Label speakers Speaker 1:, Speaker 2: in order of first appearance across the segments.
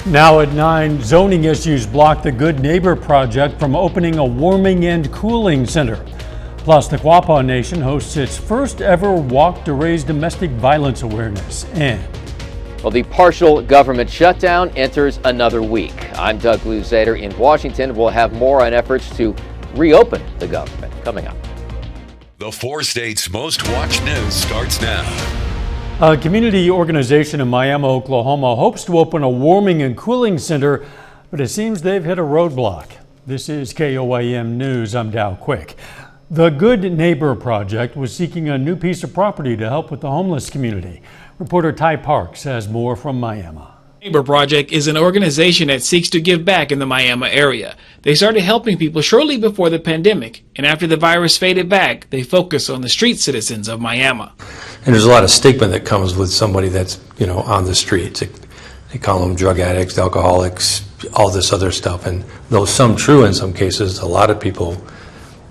Speaker 1: Now at 9, zoning issues block the Good Neighbor project from opening a warming and cooling center. Plus, the Quapaw Nation hosts its first ever walk to raise domestic violence awareness. And
Speaker 2: well, the partial government shutdown enters another week. I'm Doug Luzader in Washington. We'll have more on efforts to reopen the government coming up.
Speaker 3: The 4 states' most watched news starts now.
Speaker 1: A community organization in Miami, Oklahoma hopes to open a warming and cooling center, but it seems they've hit a roadblock. This is KOAM News. I'm Dow Quick. The Good Neighbor project was seeking a new piece of property to help with the homeless community. Reporter Ty Parks has more from Miami.
Speaker 4: Neighbor Project is an organization that seeks to give back in the Miami area. They started helping people shortly before the pandemic, and after the virus faded back, they focus on the street citizens of Miami.
Speaker 5: And there's a lot of stigma that comes with somebody that's, on the streets. They call them drug addicts, alcoholics, all this other stuff. And though some true in some cases, a lot of people,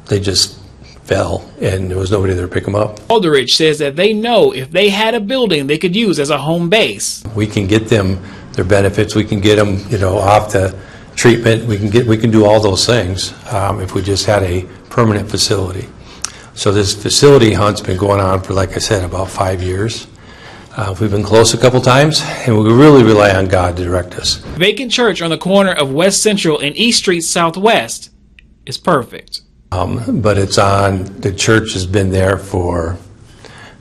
Speaker 5: they just fell and there was nobody there to pick them up.
Speaker 4: Aldridge says that they know if they had a building they could use as a home base.
Speaker 5: We can get them their benefits, we can get them, off the treatment, we can do all those things if we just had a permanent facility. So this facility hunt's been going on for, like I said, about 5 years. We've been close a couple times, and we really rely on God to direct us.
Speaker 4: Vacant church on the corner of West Central and East Street Southwest is perfect.
Speaker 5: But the church has been there for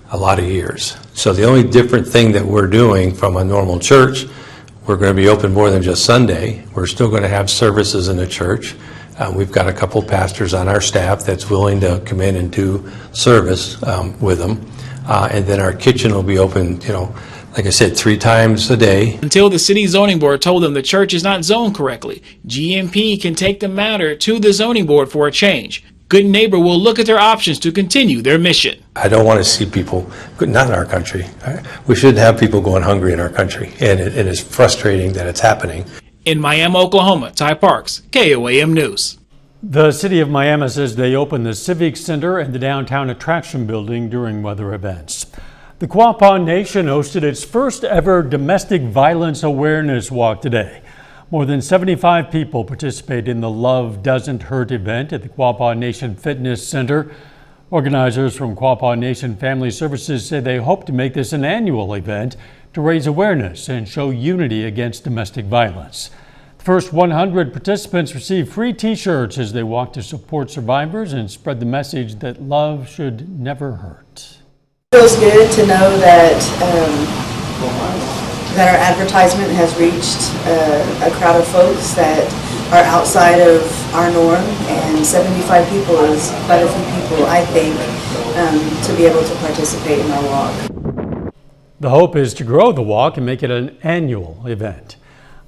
Speaker 5: a lot of years. So the only different thing that we're doing from a normal church, we're going to be open more than just Sunday. We're still going to have services in the church. We've got a couple pastors on our staff that's willing to come in and do service with them. And then our kitchen will be open, like I said, 3 times a day.
Speaker 4: Until the city zoning board told them the church is not zoned correctly, GMP can take the matter to the zoning board for a change. Good Neighbor will look at their options to continue their mission.
Speaker 5: I don't want to see people, not in our country. We shouldn't have people going hungry in our country. And it's frustrating that it's happening.
Speaker 4: In Miami, Oklahoma, Ty Parks, KOAM News.
Speaker 1: The city of Miami says they opened the Civic Center and the downtown attraction building during weather events. The Quapaw Nation hosted its first ever domestic violence awareness walk today. More than 75 people participated in the Love Doesn't Hurt event at the Quapaw Nation Fitness Center. Organizers from Quapaw Nation Family Services say they hope to make this an annual event to raise awareness and show unity against domestic violence. The first 100 participants received free t-shirts as they walk to support survivors and spread the message that love should never hurt.
Speaker 6: It feels good to know that that our advertisement has reached a crowd of folks that are outside of our norm, and 75 people is quite a few people, I think, to be able to participate in our walk.
Speaker 1: The hope is to grow the walk and make it an annual event.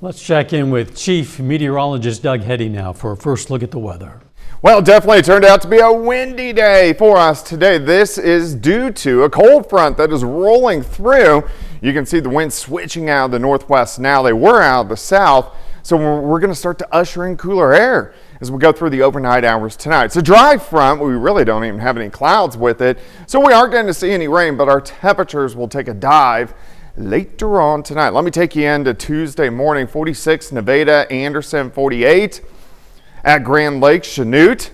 Speaker 1: Let's check in with Chief Meteorologist Doug Heddy now for a first look at the weather.
Speaker 7: Well, it definitely turned out to be a windy day for us today. This is due to a cold front that is rolling through. You can see the wind switching out of the northwest now. They were out of the south, so we're going to start to usher in cooler air as we go through the overnight hours tonight. It's a dry front. We really don't even have any clouds with it, so we aren't going to see any rain, but our temperatures will take a dive later on tonight. Let me take you into Tuesday morning. 46 Nevada, Anderson, 48 at Grand Lake, Chanute,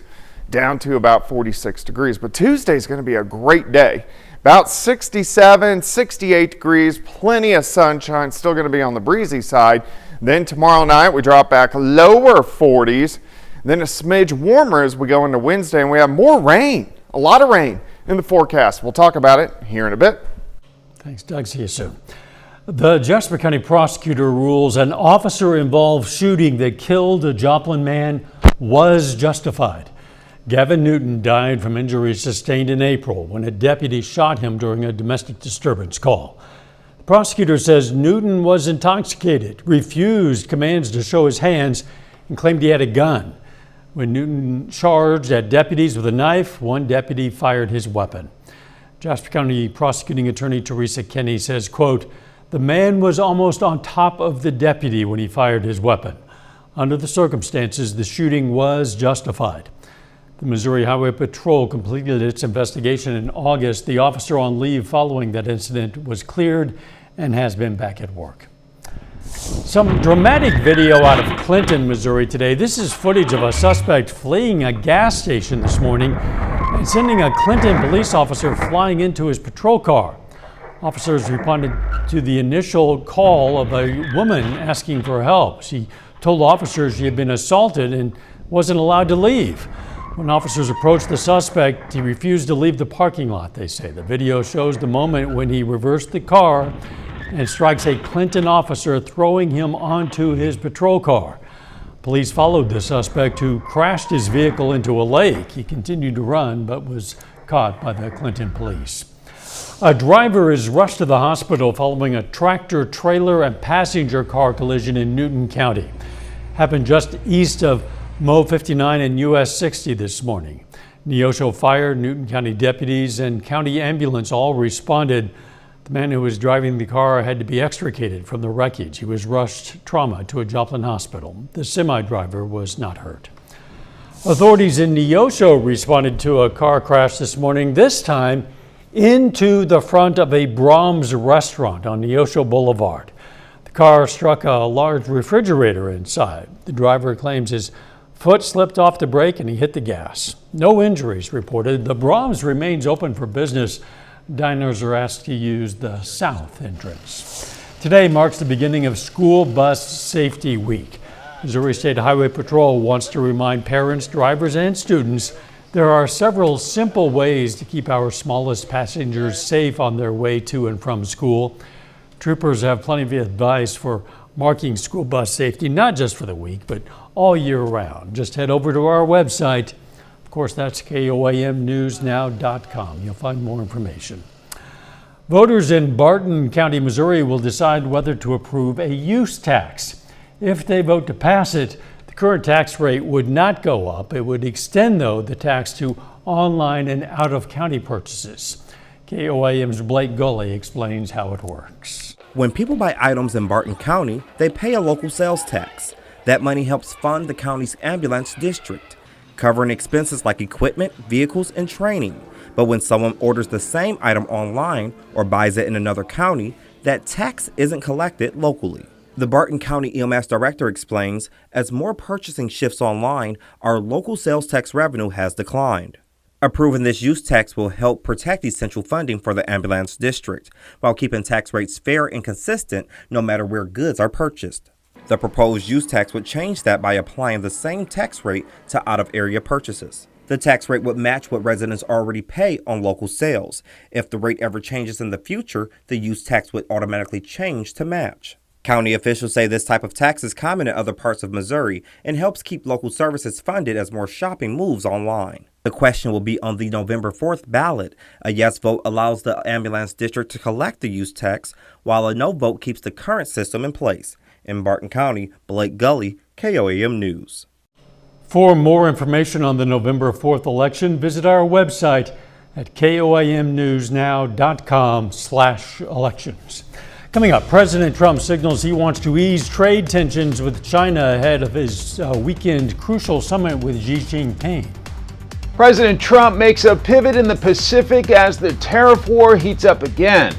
Speaker 7: down to about 46 degrees. But Tuesday is going to be a great day. About 67, 68 degrees, plenty of sunshine, still going to be on the breezy side. Then tomorrow night we drop back lower 40s, then a smidge warmer as we go into Wednesday, and we have more rain, a lot of rain in the forecast. We'll talk about it here in a bit.
Speaker 1: Thanks, Doug. See you soon. The Jasper County prosecutor rules an officer-involved shooting that killed a Joplin man was justified. Gavin Newton died from injuries sustained in April when a deputy shot him during a domestic disturbance call. The prosecutor says Newton was intoxicated, refused commands to show his hands, and claimed he had a gun. When Newton charged at deputies with a knife, one deputy fired his weapon. Jasper County prosecuting attorney Teresa Kenny says, quote, "The man was almost on top of the deputy when he fired his weapon. Under the circumstances, the shooting was justified." The Missouri Highway Patrol completed its investigation in August. The officer on leave following that incident was cleared and has been back at work. Some dramatic video out of Clinton, Missouri today. This is footage of a suspect fleeing a gas station this morning and sending a Clinton police officer flying into his patrol car. Officers responded to the initial call of a woman asking for help. She told officers she had been assaulted and wasn't allowed to leave. When officers approached the suspect, he refused to leave the parking lot, they say. The video shows the moment when he reversed the car and strikes a Clinton officer, throwing him onto his patrol car. Police followed the suspect, who crashed his vehicle into a lake. He continued to run but was caught by the Clinton police. A driver is rushed to the hospital following a tractor trailer and passenger car collision in Newton County. Happened just east of Mo 59 and US 60 this morning. Neosho Fire, Newton County deputies, and county ambulance all responded. The man who was driving the car had to be extricated from the wreckage. He was rushed trauma to a Joplin hospital. The semi-driver was not hurt. Authorities in Neosho responded to a car crash this morning, this time into the front of a Brahms restaurant on Neosho Boulevard. The car struck a large refrigerator inside. The driver claims his foot slipped off the brake and he hit the gas. No injuries reported. The Brahms remains open for business. Diners are asked to use the south entrance. Today marks the beginning of School Bus Safety Week. Missouri State Highway Patrol wants to remind parents, drivers, and students there are several simple ways to keep our smallest passengers safe on their way to and from school. Troopers have plenty of advice for marking school bus safety, not just for the week, but all year round. Just head over to our website. Of course, that's KOAMnewsnow.com. You'll find more information. Voters in Barton County, Missouri will decide whether to approve a use tax. If they vote to pass it, the current tax rate would not go up. It would extend, though, the tax to online and out-of-county purchases. KOAM's Blake Gully explains how it works.
Speaker 8: When people buy items in Barton County, they pay a local sales tax. That money helps fund the county's ambulance district, covering expenses like equipment, vehicles, and training. But when someone orders the same item online or buys it in another county, that tax isn't collected locally. The Barton County EMS director explains, as more purchasing shifts online, our local sales tax revenue has declined. Approving this use tax will help protect essential funding for the ambulance district, while keeping tax rates fair and consistent no matter where goods are purchased. The proposed use tax would change that by applying the same tax rate to out-of-area purchases. The tax rate would match what residents already pay on local sales. If the rate ever changes in the future, the use tax would automatically change to match. County officials say this type of tax is common in other parts of Missouri and helps keep local services funded as more shopping moves online. The question will be on the November 4th ballot. A yes vote allows the ambulance district to collect the use tax, while a no vote keeps the current system in place. In Barton County, Blake Gully, KOAM News.
Speaker 1: For more information on the November 4th election, visit our website at KOAMnewsnow.com/elections. Coming up, President Trump signals he wants to ease trade tensions with China ahead of his weekend crucial summit with Xi Jinping.
Speaker 9: President Trump makes a pivot in the Pacific as the tariff war heats up again.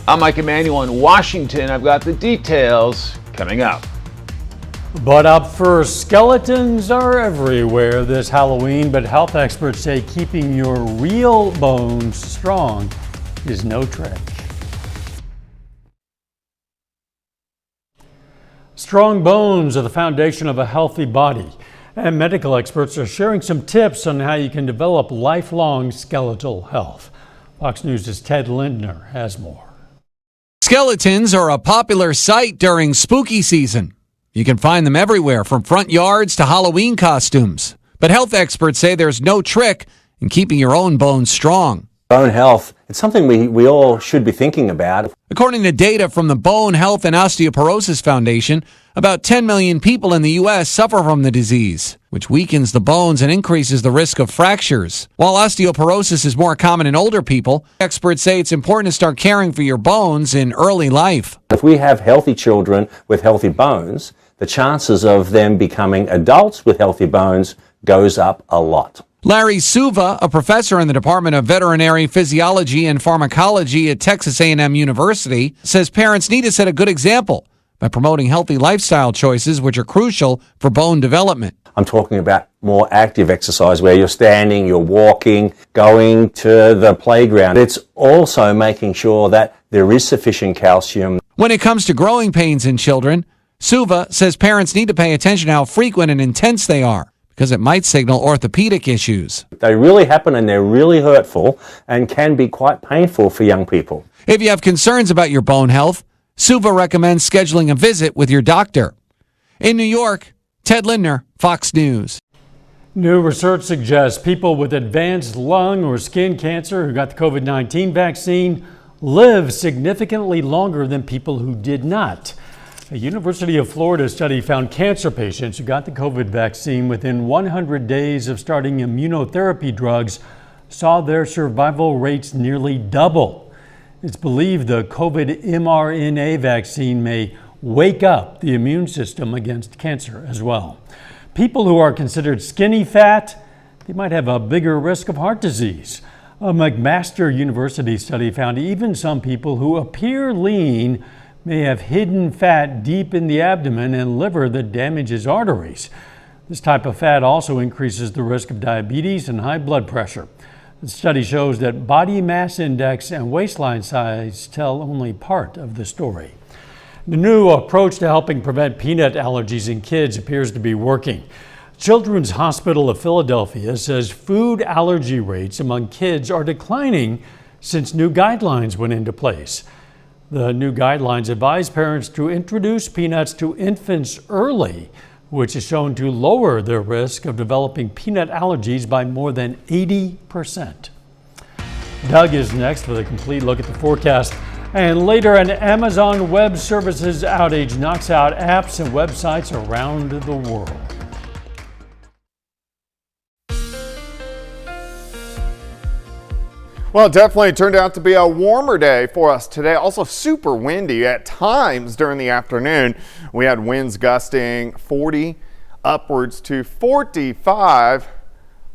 Speaker 9: I'm Mike Emanuel in Washington. I've got the details coming up.
Speaker 1: But up first, skeletons are everywhere this Halloween, but health experts say keeping your real bones strong is no trick. Strong bones are the foundation of a healthy body, and medical experts are sharing some tips on how you can develop lifelong skeletal health. Fox News' Ted Lindner has more.
Speaker 10: Skeletons are a popular sight during spooky season. You can find them everywhere, from front yards to Halloween costumes. But health experts say there's no trick in keeping your own bones strong.
Speaker 11: Bone health, it's something we all should be thinking about.
Speaker 10: According to data from the Bone Health and Osteoporosis Foundation, about 10 million people in the U.S. suffer from the disease, which weakens the bones and increases the risk of fractures. While osteoporosis is more common in older people, experts say it's important to start caring for your bones in early life.
Speaker 11: If we have healthy children with healthy bones, the chances of them becoming adults with healthy bones goes up a lot.
Speaker 10: Larry Suva, a professor in the Department of Veterinary Physiology and Pharmacology at Texas A&M University, says parents need to set a good example by promoting healthy lifestyle choices, which are crucial for bone development.
Speaker 11: I'm talking about more active exercise where you're standing, you're walking, going to the playground. It's also making sure that there is sufficient calcium.
Speaker 10: When it comes to growing pains in children, Suva says parents need to pay attention to how frequent and intense they are, because it might signal orthopedic issues.
Speaker 11: They really happen and they're really hurtful and can be quite painful for young people.
Speaker 10: If you have concerns about your bone health, Suva recommends scheduling a visit with your doctor. In New York, Ted Lindner, Fox News.
Speaker 1: New research suggests people with advanced lung or skin cancer who got the COVID-19 vaccine live significantly longer than people who did not. A University of Florida study found cancer patients who got the COVID vaccine within 100 days of starting immunotherapy drugs saw their survival rates nearly double. It's believed the COVID mRNA vaccine may wake up the immune system against cancer as well. People who are considered skinny fat, they might have a bigger risk of heart disease. A McMaster University study found even some people who appear lean may have hidden fat deep in the abdomen and liver that damages arteries. This type of fat also increases the risk of diabetes and high blood pressure. The study shows that body mass index and waistline size tell only part of the story. The new approach to helping prevent peanut allergies in kids appears to be working. Children's Hospital of Philadelphia says food allergy rates among kids are declining since new guidelines went into place. The new guidelines advise parents to introduce peanuts to infants early, which is shown to lower their risk of developing peanut allergies by more than 80%. Doug is next with a complete look at the forecast. And later, an Amazon Web Services outage knocks out apps and websites around the world.
Speaker 7: Well, it definitely turned out to be a warmer day for us today. Also super windy at times during the afternoon. We had winds gusting 40 upwards to 45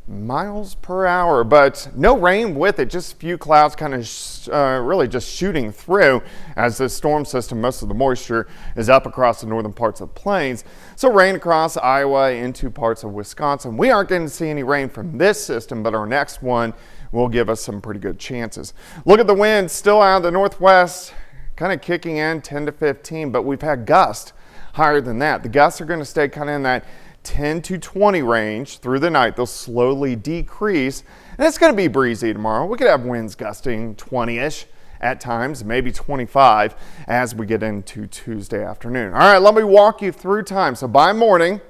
Speaker 7: miles per hour, but no rain with it, just a few clouds kind of really just shooting through as this storm system, most of the moisture is up across the northern parts of the plains. So rain across Iowa into parts of Wisconsin. We aren't going to see any rain from this system, but our next one will give us some pretty good chances. Look at the wind, still out of the northwest, kind of kicking in 10 to 15, but we've had gusts higher than that. The gusts are going to stay kind of in that 10 to 20 range through the night. They'll slowly decrease, and it's going to be breezy tomorrow. We could have winds gusting 20-ish at times, maybe 25 as we get into Tuesday afternoon. All right, let me walk you through time. So by morning,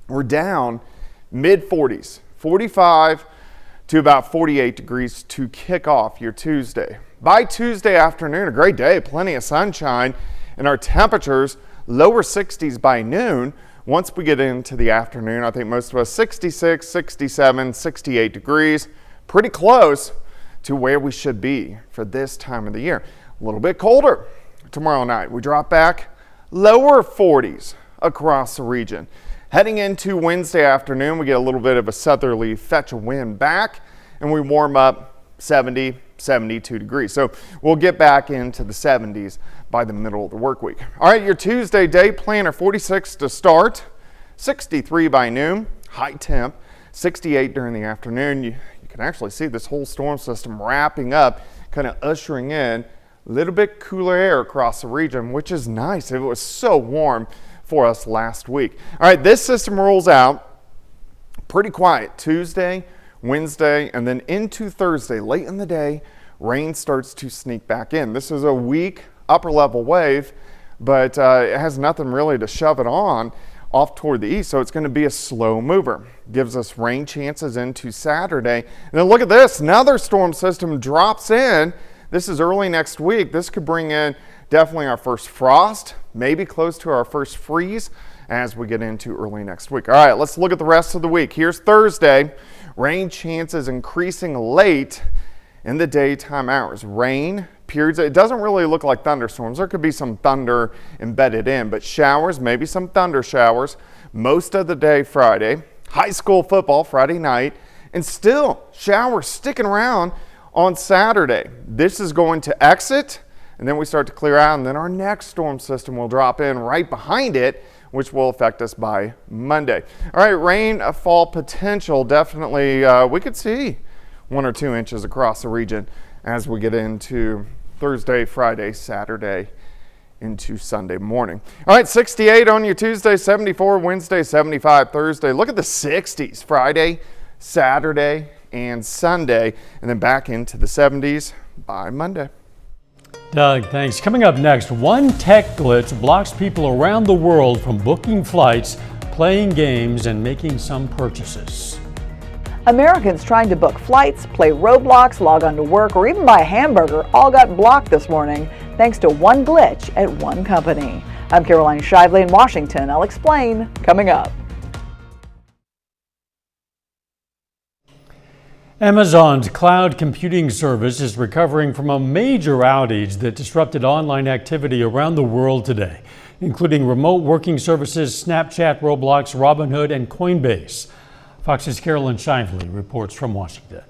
Speaker 7: we're down mid-40s, 45 to about 48 degrees to kick off your Tuesday. By Tuesday afternoon, a great day, plenty of sunshine, and our temperatures lower 60s by noon. Once we get into the afternoon, I think most of us 66, 67, 68 degrees, pretty close to where we should be for this time of the year. A little bit colder tomorrow night. We drop back lower 40s across the region. Heading into Wednesday afternoon, we get a little bit of a southerly fetch of wind back, and we warm up 70, 72 degrees. So we'll get back into the 70s by the middle of the work week. All right, your Tuesday day planner, 46 to start, 63 by noon, high temp, 68 during the afternoon. You can actually see this whole storm system wrapping up, kind of ushering in a little bit cooler air across the region, which is nice. It was so warm for us last week. All right, this system rolls out pretty quiet Tuesday, Wednesday, and then into Thursday. Late in the day, rain starts to sneak back in. This is a weak upper level wave, but it has nothing really to shove it on off toward the east, so it's going to be a slow mover. Gives us rain chances into Saturday. And then look at this, another storm system drops in. This is early next week. This could bring in definitely our first frost, maybe close to our first freeze as we get into early next week. All right, let's look at the rest of the week. Here's Thursday. Rain chances increasing late in the daytime hours. Rain periods, it doesn't really look like thunderstorms. There could be some thunder embedded in, but showers, maybe some thunder showers most of the day Friday. High school football Friday night, and still showers sticking around on Saturday. This is going to exit and then we start to clear out, and then our next storm system will drop in right behind it, which will affect us by Monday. All right, rainfall potential, definitely we could see 1 or 2 inches across the region as we get into Thursday, Friday, Saturday, into Sunday morning. All right, 68 on your Tuesday, 74 Wednesday, 75 Thursday. Look at the 60s Friday, Saturday, and Sunday, and then back into the 70s by Monday.
Speaker 1: Doug, thanks. Coming up next, one tech glitch blocks people around the world from booking flights, playing games, and making some purchases.
Speaker 12: Americans trying to book flights, play Roblox, log on to work, or even buy a hamburger all got blocked this morning thanks to one glitch at one company. I'm Caroline Shively in Washington. I'll explain coming up.
Speaker 1: Amazon's cloud computing service is recovering from a major outage that disrupted online activity around the world today, including remote working services, Snapchat, Roblox, Robinhood, and Coinbase. Fox's Carolyn Shively reports from Washington.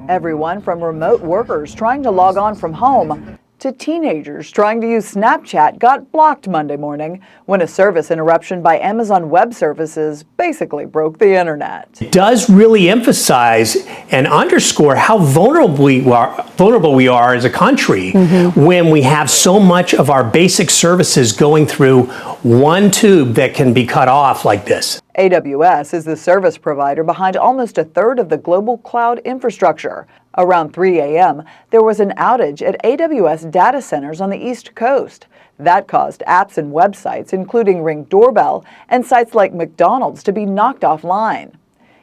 Speaker 12: Everyone from remote workers trying to log on from home to teenagers trying to use Snapchat got blocked Monday morning when a service interruption by Amazon Web Services basically broke the internet.
Speaker 13: It does really emphasize and underscore how vulnerable we are as a country when we have so much of our basic services going through one tube that can be cut off like this.
Speaker 12: AWS is the service provider behind almost a third of the global cloud infrastructure. Around 3 a.m., there was an outage at AWS data centers on the East Coast. That caused apps and websites, including Ring Doorbell and sites like McDonald's, to be knocked offline.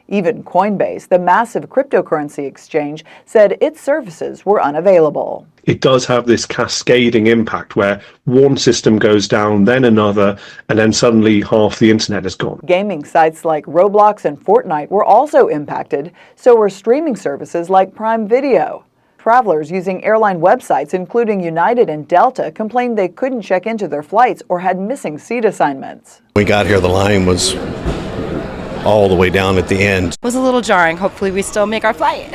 Speaker 12: Even Coinbase, the massive cryptocurrency exchange, said its services were unavailable.
Speaker 14: It does have this cascading impact where one system goes down, then another, and then suddenly half the internet is gone.
Speaker 12: Gaming sites like Roblox and Fortnite were also impacted, so were streaming services like Prime Video. Travelers using airline websites, including United and Delta, complained they couldn't check into their flights or had missing seat assignments.
Speaker 15: When we got here, the line was all the way down at the end.
Speaker 16: It was a little jarring. Hopefully we still make our flight.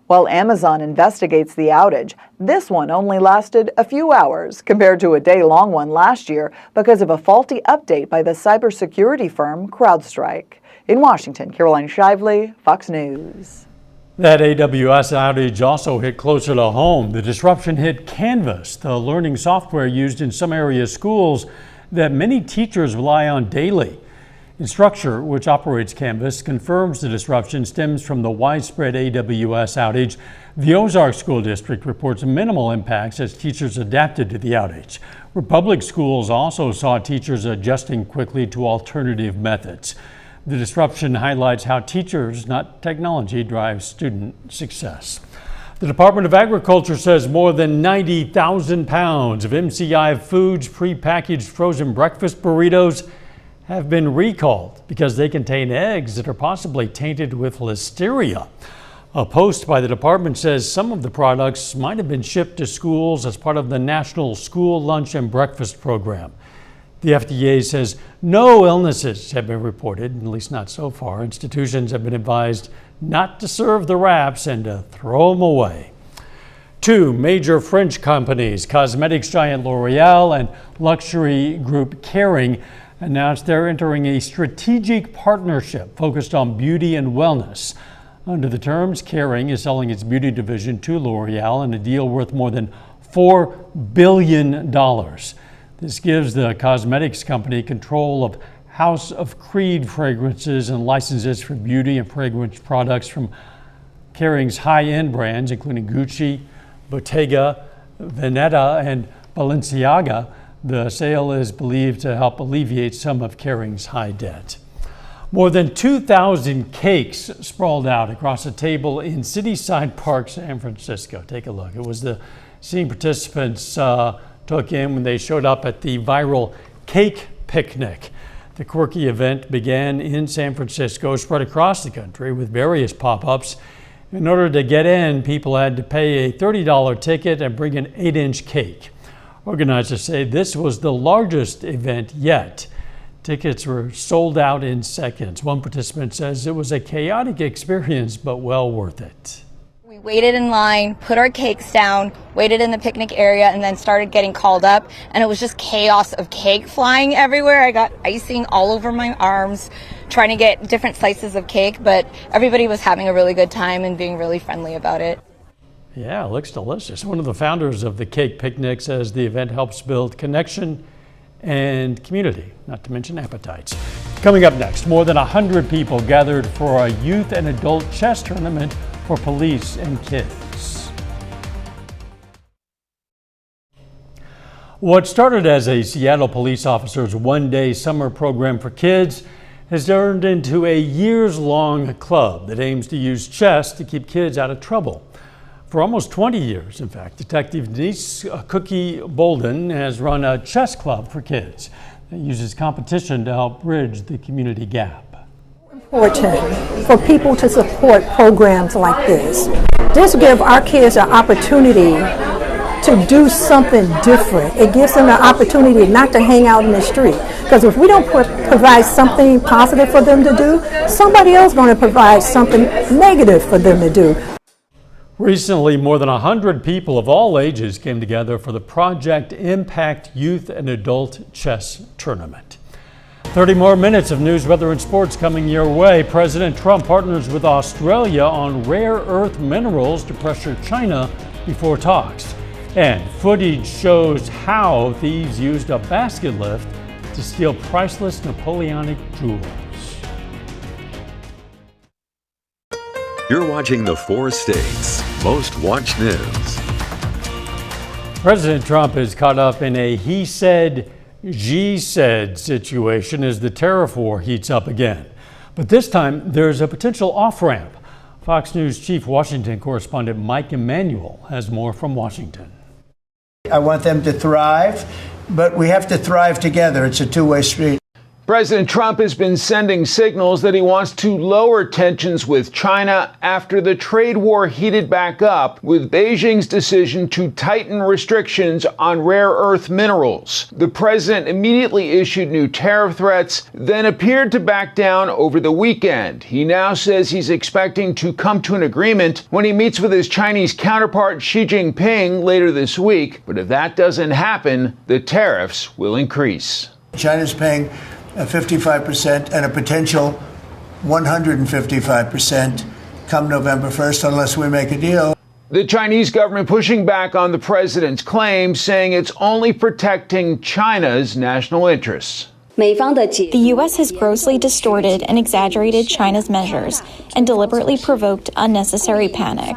Speaker 12: While Amazon investigates the outage, this one only lasted a few hours compared to a day-long one last year because of a faulty update by the cybersecurity firm CrowdStrike. In Washington, Caroline Shively, Fox News.
Speaker 1: That AWS outage also hit closer to home. The disruption hit Canvas, the learning software used in some area schools that many teachers rely on daily. Instructure, which operates Canvas, confirms the disruption stems from the widespread AWS outage. The Ozark School District reports minimal impacts as teachers adapted to the outage. Republic schools also saw teachers adjusting quickly to alternative methods. The disruption highlights how teachers, not technology, drive student success. The Department of Agriculture says more than 90,000 pounds of MCI Foods prepackaged frozen breakfast burritos have been recalled because they contain eggs that are possibly tainted with listeria. A post by the department says some of the products might have been shipped to schools as part of the National School Lunch and Breakfast Program. The FDA says no illnesses have been reported, at least not so far. Institutions have been advised not to serve the wraps and to throw them away. Two major French companies, cosmetics giant L'Oreal and luxury group Kering, announced they're entering a strategic partnership focused on beauty and wellness. Under the terms, Kering is selling its beauty division to L'Oreal in a deal worth more than $4 billion. This gives the cosmetics company control of House of Creed fragrances and licenses for beauty and fragrance products from Kering's high-end brands, including Gucci, Bottega, Veneta, and Balenciaga. The sale is believed to help alleviate some of Kering's high debt. More than 2,000 cakes sprawled out across a table in Cityside Park, San Francisco. Take a look. It was the scene participants took in when they showed up at the viral cake picnic. The quirky event began in San Francisco, spread across the country with various pop-ups. In order to get in, people had to pay a $30 ticket and bring an 8-inch cake. Organizers say this was the largest event yet. Tickets were sold out in seconds. One participant says it was a chaotic experience, but well worth it.
Speaker 17: We
Speaker 16: waited in line, put our cakes down, waited in the picnic area, and then started getting called up. And it was just chaos of cake flying everywhere. I got icing all over my arms, trying to get different slices of cake, but everybody was having a really good time and being really friendly about it.
Speaker 1: Yeah, it looks delicious. One of the founders of the Cake Picnic says the event helps build connection and community, not to mention appetites. Coming up next, more than 100 people gathered for a youth and adult chess tournament for police and kids. What started as a Seattle police officer's one-day summer program for kids has turned into a years-long club that aims to use chess to keep kids out of trouble. For almost 20 years, in fact, Detective Denise Cookie Bolden has run a chess club for kids that uses competition to help bridge the community gap.
Speaker 17: Important for people to support programs like this. This gives our kids an opportunity to do something different. It gives them an opportunity not to hang out in the street. Because if we don't provide something positive for them to do, somebody else is going to provide something negative for them to do.
Speaker 1: Recently, more than 100 people of all ages came together for the Project Impact Youth and Adult Chess Tournament. 30 more minutes of news, weather, and sports coming your way. President Trump partners with Australia on rare earth minerals to pressure China before talks. And footage shows how thieves used a basket lift to steal priceless Napoleonic jewels.
Speaker 3: You're watching the 4 States Most Watched News.
Speaker 1: President Trump is caught up in a he said, she said situation as the tariff war heats up again. But this time, there's a potential off-ramp. Fox News Chief Washington correspondent Mike Emanuel has more from Washington.
Speaker 18: I want them to thrive, but we have to thrive together. It's a two-way street.
Speaker 9: President Trump has been sending signals that he wants to lower tensions with China after the trade war heated back up with Beijing's decision to tighten restrictions on rare earth minerals. The president immediately issued new tariff threats, then appeared to back down over the weekend. He now says he's expecting to come to an agreement when he meets with his Chinese counterpart Xi Jinping later this week. But if that doesn't happen, the tariffs will increase.
Speaker 18: China's paying 55% and a potential 155% come November 1st unless we make a deal.
Speaker 9: The Chinese government pushing back on the president's claims, saying it's only protecting China's national interests.
Speaker 19: The U.S. has grossly distorted and exaggerated China's measures and deliberately provoked unnecessary panic.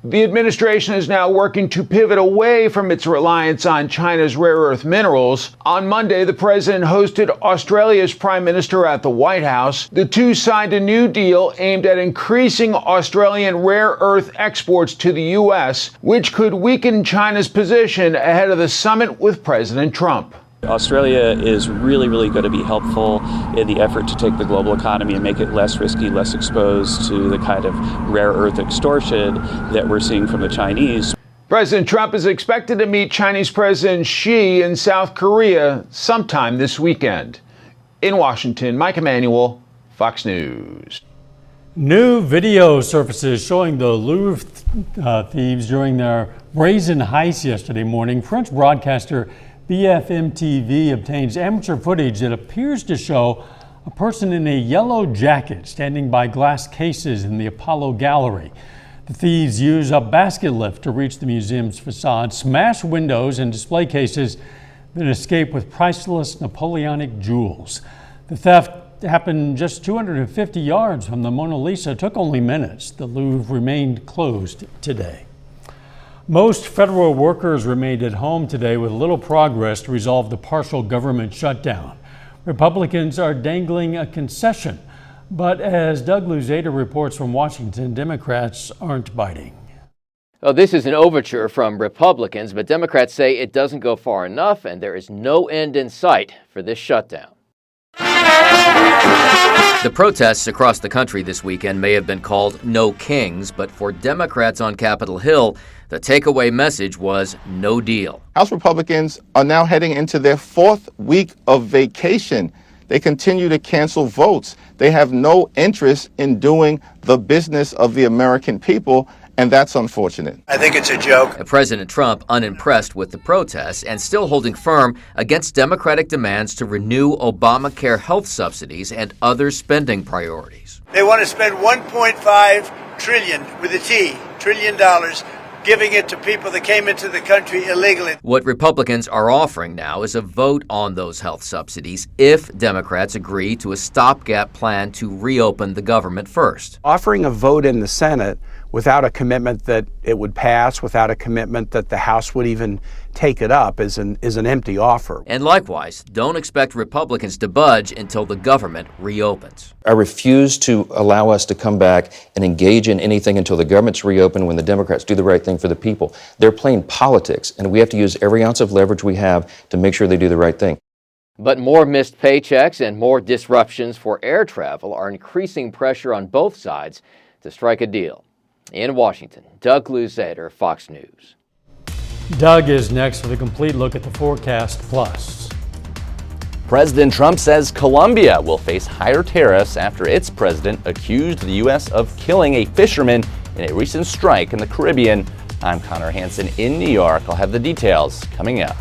Speaker 9: The administration is now working to pivot away from its reliance on China's rare earth minerals. On Monday, the president hosted Australia's prime minister at the White House. The two signed a new deal aimed at increasing Australian rare earth exports to the U.S., which could weaken China's position ahead of the summit with President Trump.
Speaker 20: Australia is really going to be helpful in the effort to take the global economy and make it less risky, less exposed to the kind of rare earth extortion that we're seeing from the Chinese.
Speaker 9: President Trump is expected to meet Chinese President Xi in South Korea sometime this weekend. In Washington, Mike Emanuel, Fox News.
Speaker 1: New video surfaces showing the Louvre thieves during their brazen heist yesterday morning. French broadcaster BFM TV obtains amateur footage that appears to show a person in a yellow jacket standing by glass cases in the Apollo Gallery. The thieves use a basket lift to reach the museum's facade, smash windows and display cases, then escape with priceless Napoleonic jewels. The theft happened just 250 yards from the Mona Lisa. It took only minutes. The Louvre remained closed today. Most federal workers remained at home today with little progress to resolve the partial government shutdown. Republicans are dangling a concession, but as Doug Luzader reports from Washington, Democrats aren't biting.
Speaker 2: Well, this is an overture from Republicans, but Democrats say it doesn't go far enough and there is no end in sight for this shutdown. The protests across the country this weekend may have been called No Kings, but for Democrats on Capitol Hill, the takeaway message was no deal.
Speaker 21: House Republicans are now heading into their 4th week of vacation. They continue to cancel votes. They have no interest in doing the business of the American people, and that's unfortunate.
Speaker 5: I think it's a joke.
Speaker 2: President Trump unimpressed with the protests and still holding firm against Democratic demands to renew Obamacare health subsidies and other spending priorities.
Speaker 5: They want to spend $1.5 trillion with a T, trillion dollars, giving it to people that came into the country illegally.
Speaker 2: What Republicans are offering now is a vote on those health subsidies if Democrats agree to a stopgap plan to reopen the government first.
Speaker 22: Offering a vote in the Senate without a commitment that it would pass, without a commitment that the House would even take it up is an empty offer.
Speaker 2: And likewise, don't expect Republicans to budge until the government reopens.
Speaker 23: I refuse to allow us to come back and engage in anything until the government's reopened when the Democrats do the right thing for the people. They're playing politics, and we have to use every ounce of leverage we have to make sure they do the right thing.
Speaker 2: But more missed paychecks and more disruptions for air travel are increasing pressure on both sides to strike a deal. In Washington, Doug Luzader, Fox News.
Speaker 1: Doug is next with a complete look at the forecast plus.
Speaker 24: President Trump says Colombia will face higher tariffs after its president accused the U.S. of killing a fisherman in a recent strike in the Caribbean. I'm Connor Hansen in New York. I'll have the details coming up.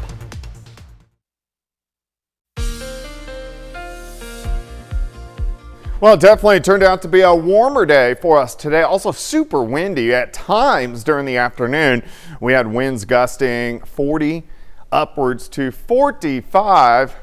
Speaker 7: Well, it definitely turned out to be a warmer day for us today. Also super windy at times during the afternoon. We had winds gusting 40 upwards to 45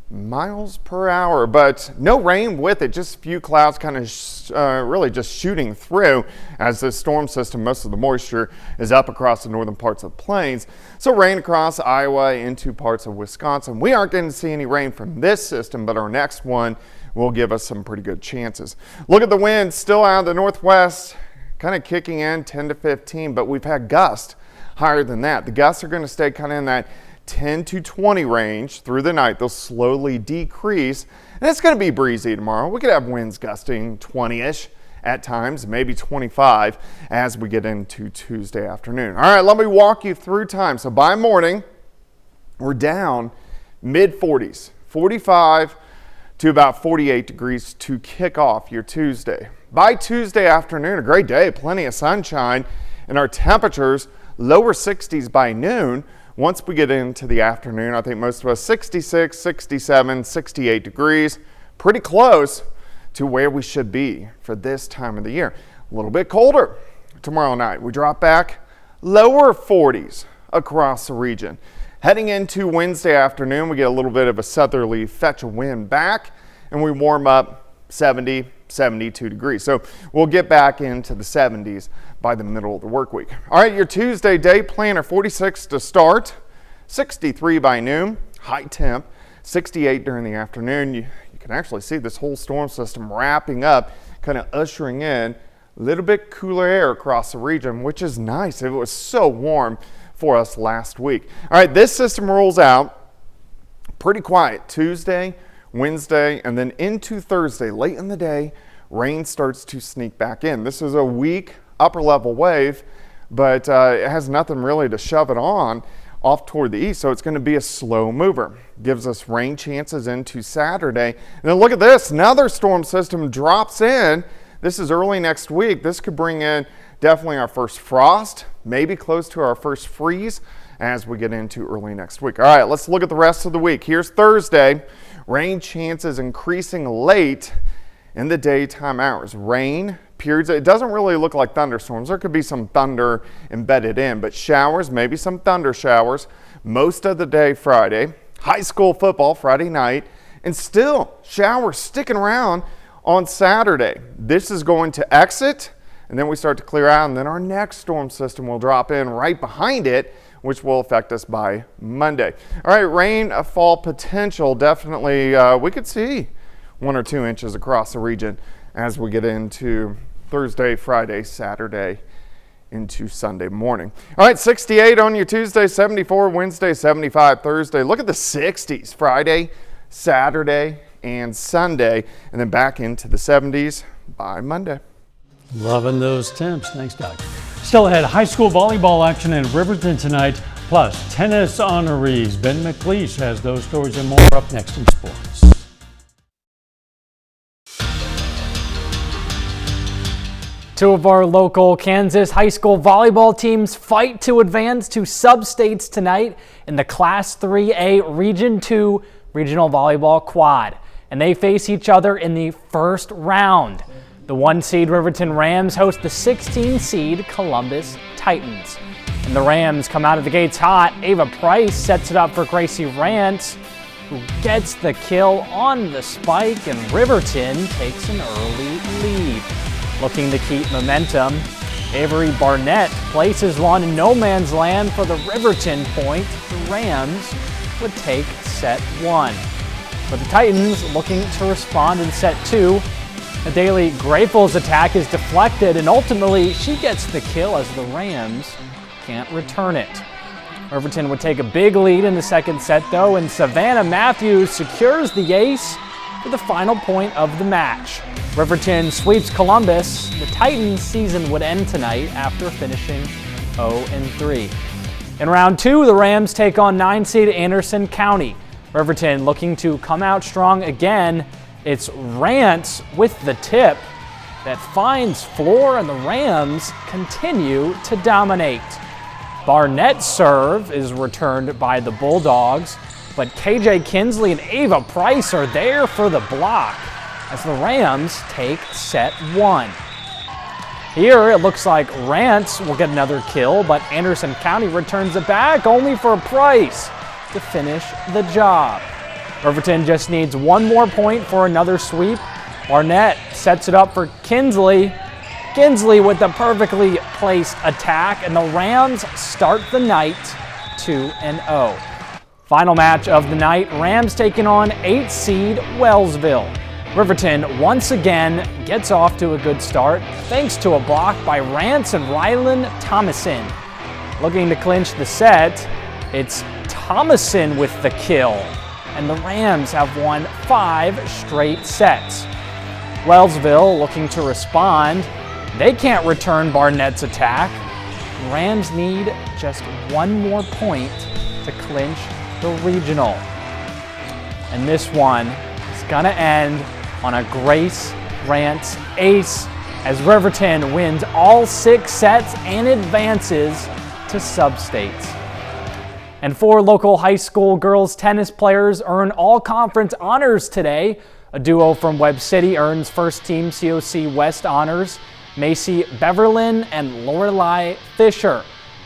Speaker 7: miles per hour, but no rain with it, just a few clouds kind of really just shooting through as this storm system, most of the moisture is up across the northern parts of the plains. So rain across Iowa into parts of Wisconsin. We aren't going to see any rain from this system, but our next one will give us some pretty good chances. Look at the wind, still out of the northwest, kind of kicking in 10 to 15, but we've had gusts higher than that. The gusts are going to stay kind of in that 10 to 20 range through the night. They'll slowly decrease, and it's going to be breezy tomorrow. We could have winds gusting 20-ish at times, maybe 25 as we get into Tuesday afternoon. All right, let me walk you through time. So by morning, we're down mid-40s, 45 to about 48 degrees to kick off your Tuesday. By Tuesday afternoon, a great day, plenty of sunshine, and our temperatures lower 60s by noon. Once we get into the afternoon, I think most of us 66, 67, 68 degrees, pretty close to where we should be for this time of the year. A little bit colder tomorrow night. We drop back lower 40s across the region. Heading into Wednesday afternoon, we get a little bit of a southerly fetch of wind back, and we warm up 70, 72 degrees. So we'll get back into the 70s by the middle of the work week. All right, your Tuesday day planner, 46 to start, 63 by noon, high temp, 68 during the afternoon. You can actually see this whole storm system wrapping up, kind of ushering in a little bit cooler air across the region, which is nice. It was so warm for us last week. All right, this system rolls out pretty quiet Tuesday, Wednesday, and then into Thursday. Late in the day, rain starts to sneak back in. This is a weak upper level wave, but it has nothing really to shove it on off toward the east, so it's going to be a slow mover. Gives us rain chances into Saturday. And then look at this, another storm system drops in. This is early next week. This could bring in definitely our first frost, maybe close to our first freeze as we get into early next week. All right, let's look at the rest of the week. Here's Thursday. Rain chances increasing late in the daytime hours. Rain periods, it doesn't really look like thunderstorms. There could be some thunder embedded in, but showers, maybe some thunder showers most of the day Friday. High school football Friday night, and still showers sticking around on Saturday. This is going to exit, and then we start to clear out, and then our next storm system will drop in right behind it, which will affect us by Monday. All right, rain fall potential, definitely we could see 1 or 2 inches across the region as we get into Thursday, Friday, Saturday, into Sunday morning. All right, 68 on your Tuesday, 74 Wednesday, 75 Thursday. Look at the 60s Friday, Saturday, and Sunday, and then back into the 70s by Monday.
Speaker 1: Loving those temps. Thanks, Doug. Still ahead, high school volleyball action in Riverton tonight, plus tennis honorees. Ben McLeish has those stories and more up next in sports.
Speaker 4: Two of our local Kansas high school volleyball teams fight to advance to sub-states tonight in the Class 3A Region 2 Regional Volleyball Quad. And they face each other in the first round. The 1-seed Riverton Rams host the 16-seed Columbus Titans. And the Rams come out of the gates hot. Ava Price sets it up for Gracie Rance, who gets the kill on the spike, and Riverton takes an early lead. Looking to keep momentum, Avery Barnett places one in no man's land for the Riverton point. The Rams would take set 1. But the Titans looking to respond in set 2. The Daily Grateful's attack is deflected, and ultimately she gets the kill as the Rams can't return it. Riverton would take a big lead in the second set though, and Savannah Matthews secures the ace for the final point of the match. Riverton sweeps Columbus. The Titans' season would end tonight after finishing 0-3. In round 2, the Rams take on 9-seed Anderson County. Riverton looking to come out strong again. It's Rance with the tip that finds floor, and the Rams continue to dominate. Barnett's serve is returned by the Bulldogs, but KJ Kinsley and Ava Price are there for the block as the Rams take set 1. Here it looks like Rance will get another kill, but Anderson County returns it back only for Price to finish the job. Riverton just needs one more point for another sweep. Barnett sets it up for Kinsley. Kinsley with the perfectly placed attack, and the Rams start the night 2-0. Final match of the night, Rams taking on 8-seed Wellsville. Riverton once again gets off to a good start thanks to a block by Rance and Rylan Thomason. Looking to clinch the set, it's Thomason with the kill, and the Rams have won 5 straight sets. Wellsville looking to respond. They can't return Barnett's attack. Rams need just one more point to clinch the regional. And this one is gonna end on a Grace Rance ace as Riverton wins all 6 sets and advances to sub-states. And 4 local high school girls tennis players earn all-conference honors today. A duo from Webb City earns first-team COC West honors, Macy Beverlin and Lorelei Fisher.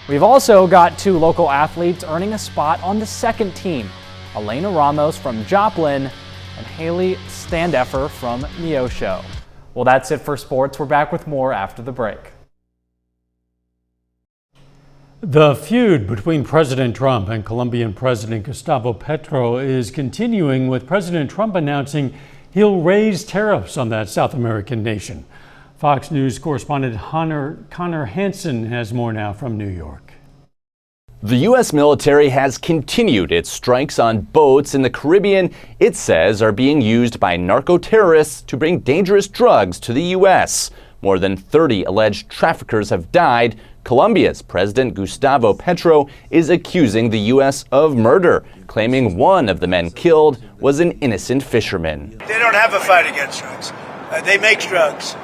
Speaker 4: We've also got 2 local athletes earning a spot on the second team, Elena Ramos from Joplin and Haley Standeffer from Neosho. Well, that's it for sports. We're back with more after the break.
Speaker 1: The feud between President Trump and Colombian President Gustavo Petro is continuing, with President Trump announcing he'll raise tariffs on that South American nation. Fox News correspondent Connor Hansen has more now from New York.
Speaker 24: The U.S. military has continued its strikes on boats in the Caribbean it says are being used by narco-terrorists to bring dangerous drugs to the U.S. More than 30 alleged traffickers have died. Colombia's President Gustavo Petro is accusing the U.S. of murder, claiming one of the men killed was an innocent fisherman.
Speaker 5: They don't have a fight against drugs. They make drugs.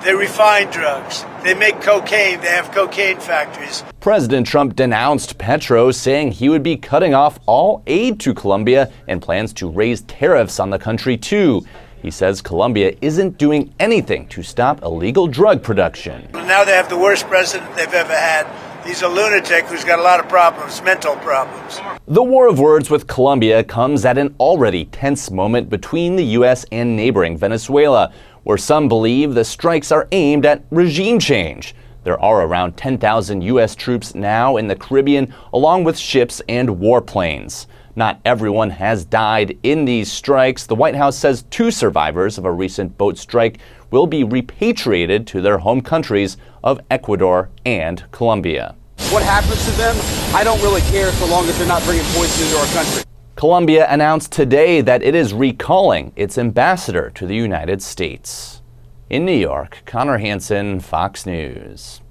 Speaker 5: They refine drugs. They make cocaine. They have cocaine factories.
Speaker 24: President Trump denounced Petro, saying he would be cutting off all aid to Colombia and plans to raise tariffs on the country too. He says Colombia isn't doing anything to stop illegal drug production.
Speaker 5: Now they have the worst president they've ever had. He's a lunatic who's got a lot of problems, mental problems.
Speaker 24: The war of words with Colombia comes at an already tense moment between the U.S. and neighboring Venezuela, where some believe the strikes are aimed at regime change. There are around 10,000 U.S. troops now in the Caribbean, along with ships and warplanes. Not everyone has died in these strikes. The White House says 2 survivors of a recent boat strike will be repatriated to their home countries of Ecuador and Colombia.
Speaker 6: What happens to them, I don't really care so long as they're not bringing poison into our country.
Speaker 24: Colombia announced today that it is recalling its ambassador to the United States. In New York, Connor Hansen, Fox News.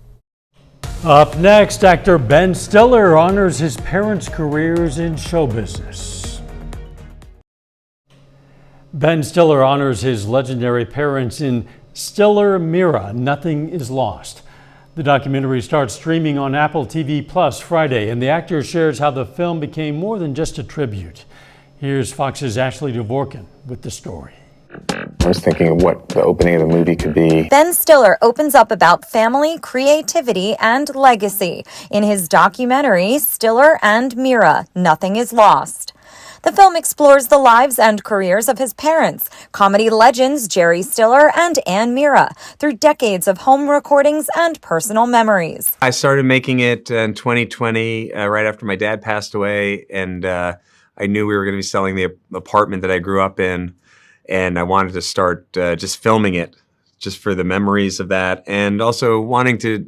Speaker 1: Up next, actor Ben Stiller honors his parents' careers in show business. Ben Stiller honors his legendary parents in Stiller, Mira, Nothing is Lost. The documentary starts streaming on Apple TV Plus Friday, and the actor shares how the film became more than just a tribute. Here's Fox's Ashley Dvorkin with the story.
Speaker 8: I was thinking of what the opening of the movie could be.
Speaker 10: Ben Stiller opens up about family, creativity, and legacy in his documentary, Stiller and Mira, Nothing is Lost. The film explores the lives and careers of his parents, comedy legends Jerry Stiller and Ann Mira, through decades of home recordings and personal memories.
Speaker 11: I started making it in 2020, right after my dad passed away, and I knew we were going to be selling the apartment that I grew up in, and I wanted to start just filming it, just for the memories of that, and also wanting to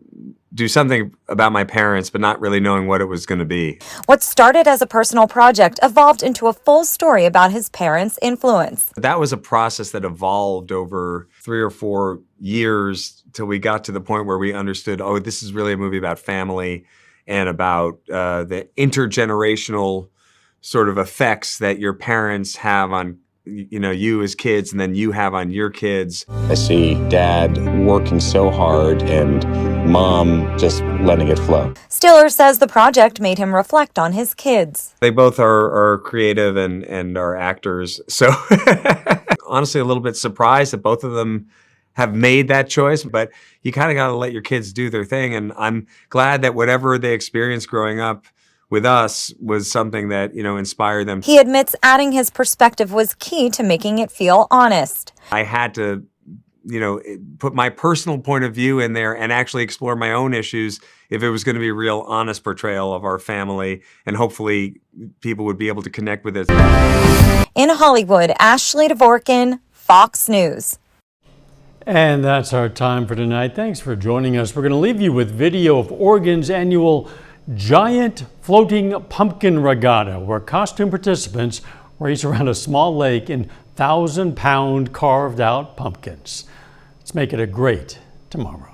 Speaker 11: do something about my parents, but not really knowing what it was going to be.
Speaker 10: What started as a personal project evolved into a full story about his parents' influence.
Speaker 11: That was a process that evolved over 3 or 4 years till we got to the point where we understood, oh, this is really a movie about family and about the intergenerational sort of effects that your parents have on you as kids, and then you have on your kids.
Speaker 8: I see Dad working so hard and Mom just letting it flow.
Speaker 10: Stiller says the project made him reflect on his kids.
Speaker 11: They both are creative and are actors, so honestly a little bit surprised that both of them have made that choice, but you kind of got to let your kids do their thing, and I'm glad that whatever they experienced growing up with us was something that, inspired them.
Speaker 10: He admits adding his perspective was key to making it feel honest.
Speaker 11: I had to, put my personal point of view in there and actually explore my own issues if it was going to be a real honest portrayal of our family, and hopefully people would be able to connect with it.
Speaker 10: In Hollywood, Ashley Dvorkin, Fox News.
Speaker 1: And that's our time for tonight. Thanks for joining us. We're going to leave you with video of Oregon's annual Giant Floating Pumpkin Regatta, where costume participants race around a small lake in 1,000-pound carved-out pumpkins. Let's make it a great tomorrow.